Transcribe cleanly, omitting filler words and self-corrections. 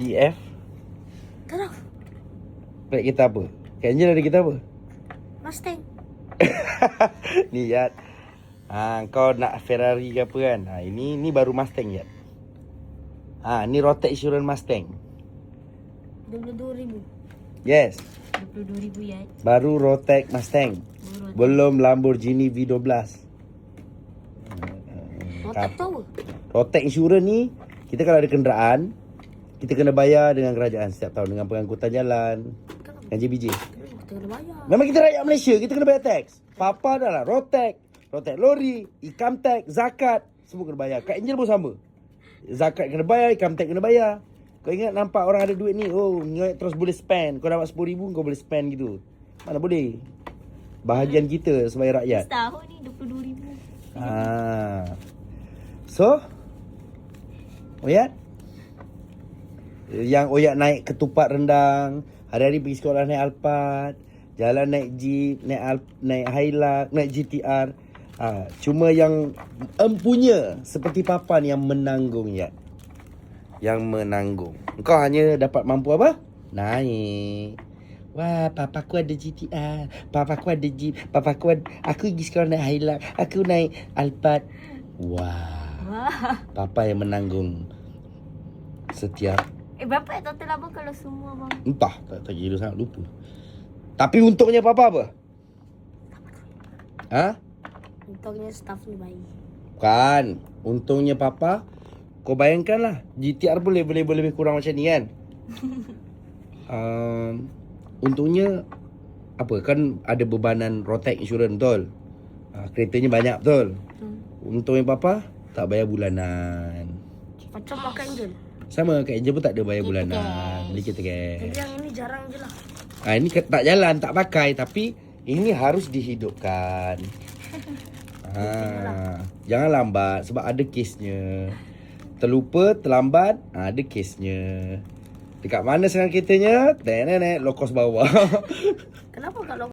GF. Tak tahu. Naik kereta apa? Kak Angel ada kereta apa? Mustang. Ni Yat. Kau nak Ferrari ke apa kan? Ini baru Mustang Yat. Ni Rotek Insurance Mustang. 22,000. Yes. 22,000 ya. Baru Rotek Mustang. Belum Lamborghini V12. Rotek tu apa? Rotek Insurance ni, kita kalau ada kenderaan, kita kena bayar dengan kerajaan setiap tahun dengan pengangkutan jalan, dengan JBJ. Kita kena bayar. Memang kita rakyat Malaysia, kita kena bayar tax. Papa dah lah, Rotek lori, income tax, zakat, semua kena bayar. Kak Angel pun sama. Zakat kena bayar, income tax kena bayar. Kau ingat nampak orang ada duit ni, ingat terus boleh spend. Kau dapat 10,000 kau boleh spend gitu. Mana boleh. Bahagian kita sebagai rakyat. Setahun ni 22,000. So Oyat, yang Oyat naik ketupat rendang, hari-hari pergi sekolah naik Alphard, jalan naik Jeep, naik Hilux, naik GTR. Cuma yang empunya seperti Papa ni yang menanggung Yat. Yang menanggung. Kau hanya dapat mampu apa? Naik. Wah, papaku ada GTR, papaku ada Jeep, aku pergi sekolah naik Hilux, aku naik Alphard. Wah. Papa yang menanggung setiap. Berapa total abang kalau semua bang? Entah, tak kira sangat, lupa. Tapi untungnya Papa apa? Untungnya staff ni baik. Bukan. Untungnya Papa, kau bayangkanlah, GTR boleh lebih kurang macam ni kan. Untungnya apa, kan ada bebanan Rotek Insurance betul. Keretanya banyak betul. Untungnya Papa tak bayar bulanan. Macam makan Angel. Sama, Kak Angel pun tak ada bayar bulanan. Beli kereta Tapi cash. yang ini jarang je lah. Ini tak jalan, tak pakai. Tapi ini harus dihidupkan. Jangan lambat sebab ada kesnya. Terlupa, terlambat, ada kesnya. Dekat mana sekarang keretanya? Low cost bawah. Kenapa kalau